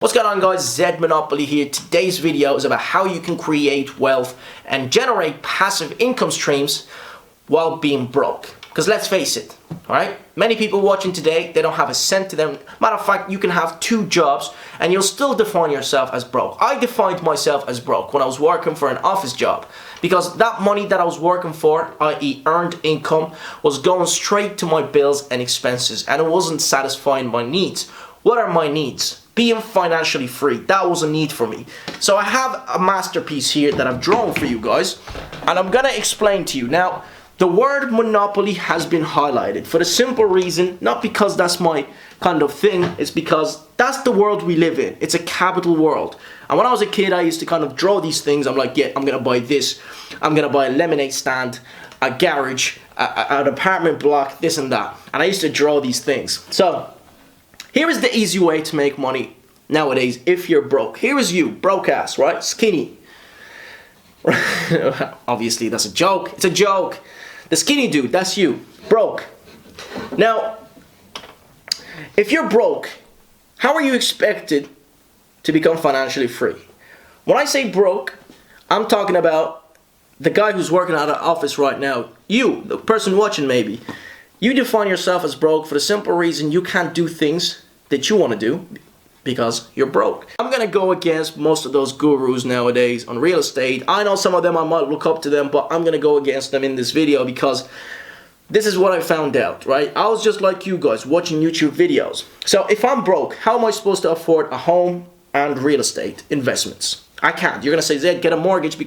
What's going on, guys? Zed Monopoly here. Today's video is about how you can create wealth and generate passive income streams while being broke. Because let's face it, alright? Many people watching today, they don't have a cent to them. Matter of fact, you can have 2 jobs and you'll still define yourself as broke. I defined myself as broke when I was working for an office job because that money that I was working for, i.e. earned income, was going straight to my bills and expenses and it wasn't satisfying my needs. What are my needs? Being financially free. That was a need for me. So I have a masterpiece here that I've drawn for you guys and I'm gonna explain to you. Now, the word monopoly has been highlighted for the simple reason, not because that's my kind of thing, it's because that's the world we live in. It's a capital world. And when I was a kid, I used to kind of draw these things. I'm like, yeah, I'm gonna buy this. I'm gonna buy a lemonade stand, a garage, an apartment block, this and that. And I used to draw these things. So, here is the easy way to make money nowadays if you're broke. Here is you, broke ass, right? Skinny. Obviously, that's a joke. It's a joke. The skinny dude, that's you. Broke. Now, if you're broke, how are you expected to become financially free? When I say broke, I'm talking about the guy who's working at an office right now. You, the person watching maybe. You define yourself as broke for the simple reason you can't do things that you want to do because you're broke. I'm gonna go against most of those gurus nowadays on real estate. I know some of them I might look up to them, but I'm gonna go against them in this video because this is what I found out, right? I was just like you guys watching YouTube videos. So if I'm broke, how am I supposed to afford a home and real estate investments? I can't. You're gonna say, Zed, get a mortgage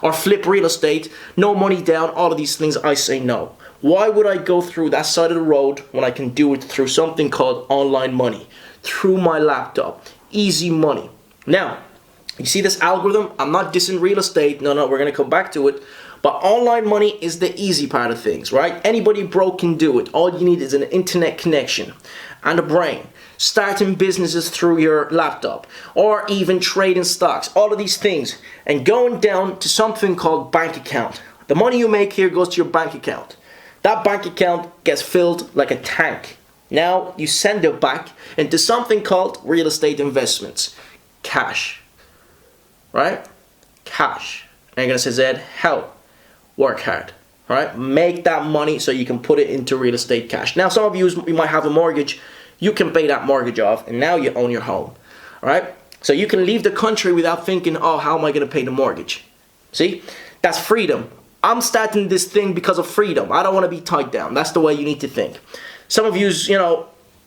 or flip real estate, no money down, all of these things. I say no. Why would I go through that side of the road when I can do it through something called online money, through my laptop, easy money? Now, you see this algorithm? I'm not dissing real estate. No, we're gonna come back to it. But online money is the easy part of things, right? Anybody broke can do it. All you need is an internet connection and a brain. Starting businesses through your laptop or even trading stocks, all of these things, and going down to something called bank account. The money you make here goes to your bank account. That bank account gets filled like a tank. Now you send it back into something called real estate investments. Cash. Right? Cash. And you're gonna say, Zed, how? Work hard. Right? Make that money so you can put it into real estate cash. Now some of you might have a mortgage. You can pay that mortgage off and now you own your home. Alright? So you can leave the country without thinking, oh, how am I gonna pay the mortgage? See? That's freedom. I'm starting this thing because of freedom. I don't want to be tied down. That's the way you need to think. Some of you,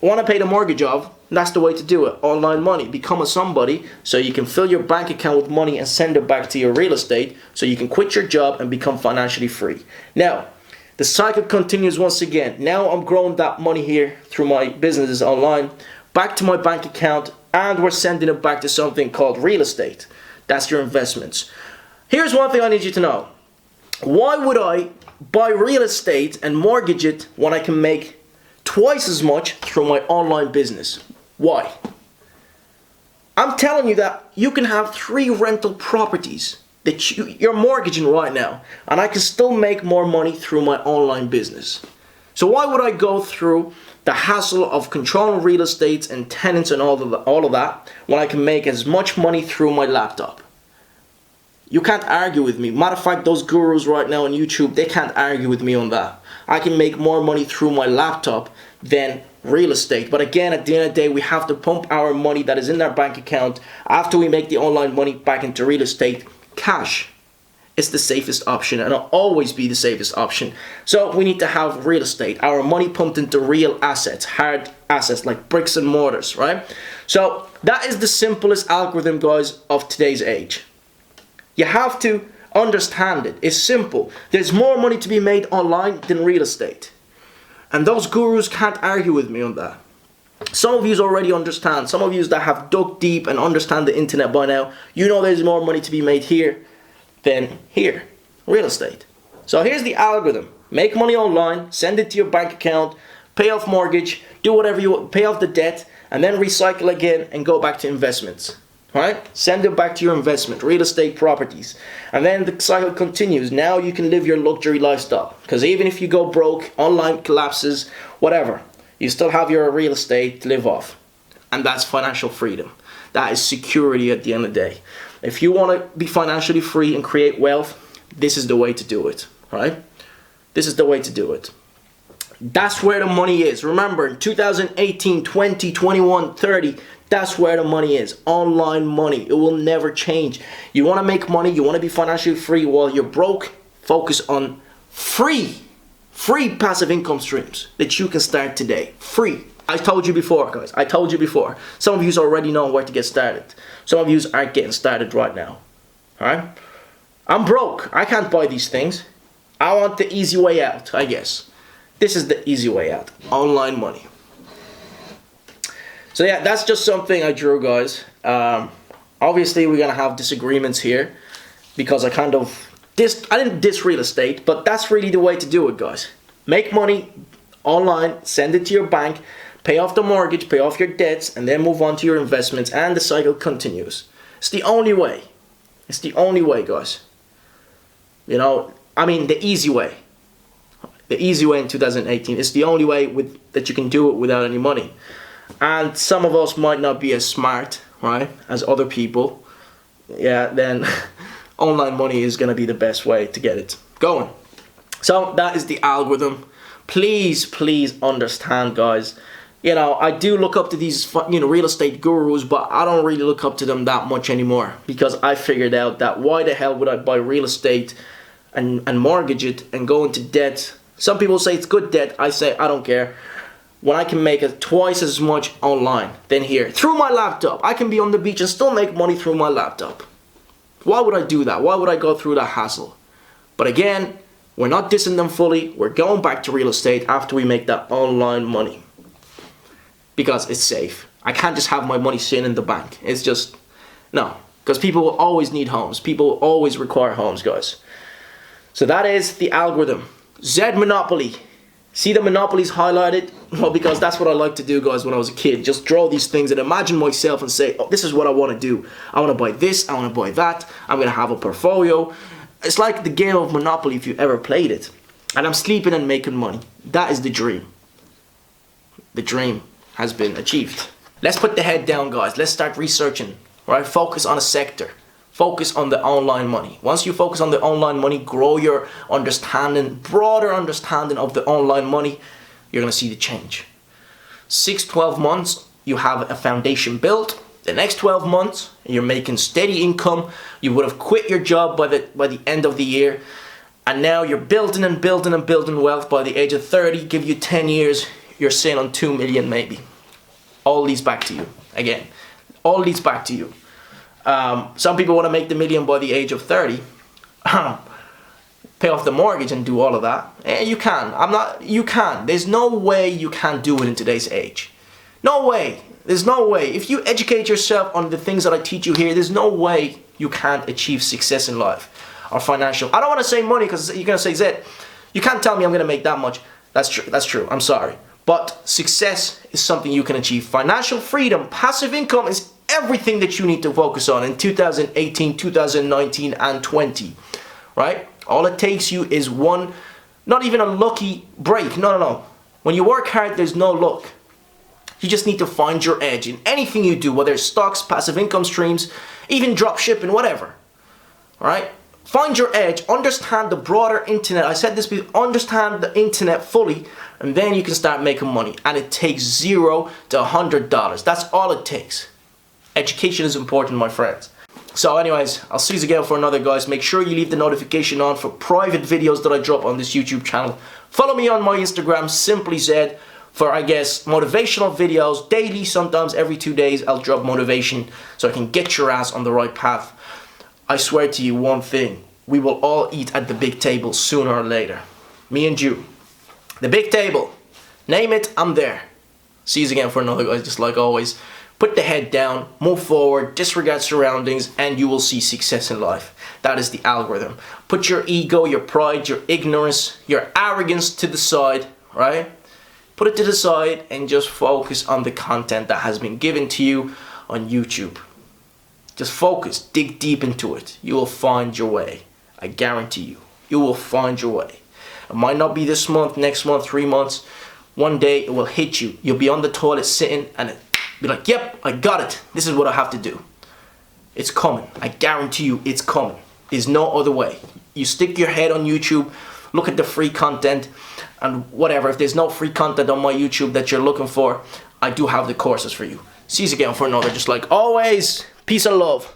want to pay the mortgage off. That's the way to do it. Online money. Become a somebody so you can fill your bank account with money and send it back to your real estate so you can quit your job and become financially free. Now, the cycle continues once again. Now I'm growing that money here through my businesses online back to my bank account and we're sending it back to something called real estate. That's your investments. Here's one thing I need you to know. Why would I buy real estate and mortgage it when I can make twice as much through my online business? Why? I'm telling you that you can have 3 rental properties that you're mortgaging right now and I can still make more money through my online business. So why would I go through the hassle of controlling real estate and tenants and all of that when I can make as much money through my laptop? You can't argue with me. Matter of fact, those gurus right now on YouTube, they can't argue with me on that. I can make more money through my laptop than real estate. But again, at the end of the day, we have to pump our money that is in our bank account after we make the online money back into real estate. Cash is the safest option and it'll always be the safest option. So we need to have real estate. Our money pumped into real assets, hard assets like bricks and mortars, right? So that is the simplest algorithm, guys, of today's age. You have to understand it. It's simple. There's more money to be made online than real estate. And those gurus can't argue with me on that. Some of you already understand. Some of you that have dug deep and understand the internet by now, you know there's more money to be made here than here. Real estate. So here's the algorithm. Make money online, send it to your bank account, pay off mortgage, do whatever you want, pay off the debt, and then recycle again and go back to investments. Right? Send it back to your investment, real estate properties. And then the cycle continues. Now you can live your luxury lifestyle. Because even if you go broke, online collapses, whatever, you still have your real estate to live off. And that's financial freedom. That is security at the end of the day. If you want to be financially free and create wealth, this is the way to do it, right? This is the way to do it. That's where the money is. Remember, in 2018, 20, 21, 30, that's where the money is. Online money. It will never change. You want to make money, you want to be financially free while you're broke, focus on free passive income streams that you can start today. Free. I told you before, guys. I told you before. Some of you already know where to get started. Some of you aren't getting started right now. Alright? I'm broke. I can't buy these things. I want the easy way out, I guess. This is the easy way out. Online money. So yeah, that's just something I drew, guys. Obviously, we're going to have disagreements here because I didn't diss real estate, but that's really the way to do it, guys. Make money online, send it to your bank, pay off the mortgage, pay off your debts, and then move on to your investments, and the cycle continues. It's the only way. It's the only way, guys. You know, I mean, the easy way. The easy way in 2018. It's the only way that you can do it without any money. And some of us might not be as smart, right, as other people. Yeah, then online money is going to be the best way to get it going. So that is the algorithm. Please, please understand, guys. You know, I do look up to these, real estate gurus, but I don't really look up to them that much anymore because I figured out that why the hell would I buy real estate and mortgage it and go into debt? Some people say it's good debt. I say I don't care. When I can make it twice as much online than here through my laptop. I can be on the beach and still make money through my laptop. Why would I do that? Why would I go through that hassle? But again, we're not dissing them fully. We're going back to real estate after we make that online money. Because it's safe. I can't just have my money sitting in the bank. It's just, no. Because people will always need homes. People will always require homes, guys. So that is the algorithm. Z Monopoly. See the monopolies highlighted? Well, because that's what I like to do, guys, when I was a kid. Just draw these things and imagine myself and say, oh, this is what I want to do. I want to buy this. I want to buy that. I'm going to have a portfolio. It's like the game of Monopoly if you ever played it. And I'm sleeping and making money. That is the dream. The dream has been achieved. Let's put the head down, guys. Let's start researching. Right? Focus on a sector. Focus on the online money. Once you focus on the online money, grow your understanding, broader understanding of the online money, you're going to see the change. 6-12 months, you have a foundation built. The next 12 months, you're making steady income. You would have quit your job by the end of the year. And now you're building and building and building wealth. By the age of 30, give you 10 years, you're sitting on 2 million maybe. All leads back to you. Again, all leads back to you. Some people want to make the million by the age of 30. Pay off the mortgage and do all of that. You can. You can. There's no way you can't do it in today's age. No way. There's no way. If you educate yourself on the things that I teach you here, there's no way you can't achieve success in life or financial. I don't want to say money because you're going to say, Zed, you can't tell me I'm going to make that much. That's true. That's true. I'm sorry. But success is something you can achieve. Financial freedom, passive income is everything that you need to focus on in 2018, 2019, and 20, right? All it takes you is one, not even a lucky break. No. When you work hard, there's no luck. You just need to find your edge in anything you do, whether it's stocks, passive income streams, even drop shipping, whatever, all right? Find your edge, understand the broader internet. I said this before, understand the internet fully, and then you can start making money. And it takes $0 to $100. That's all it takes. Education is important, my friends. So anyways, I'll see you again for another, guys. Make sure you leave the notification on for private videos that I drop on this YouTube channel. Follow me on my Instagram, SimplyZed, for, I guess, motivational videos. Daily, sometimes every 2 days, I'll drop motivation so I can get your ass on the right path. I swear to you one thing. We will all eat at the big table sooner or later. Me and you. The big table. Name it, I'm there. See you again for another, guys, just like always. Put the head down, move forward, disregard surroundings, and you will see success in life. That is the algorithm. Put your ego, your pride, your ignorance, your arrogance to the side, right? Put it to the side and just focus on the content that has been given to you on YouTube. Just focus, dig deep into it. You will find your way. I guarantee you. You will find your way. It might not be this month, next month, 3 months. One day it will hit you. You'll be on the toilet sitting and be like, yep, I got it. This is what I have to do. It's coming. I guarantee you it's coming. There's no other way. You stick your head on YouTube, look at the free content, and whatever. If there's no free content on my YouTube that you're looking for, I do have the courses for you. See you again for another. Just like always, peace and love.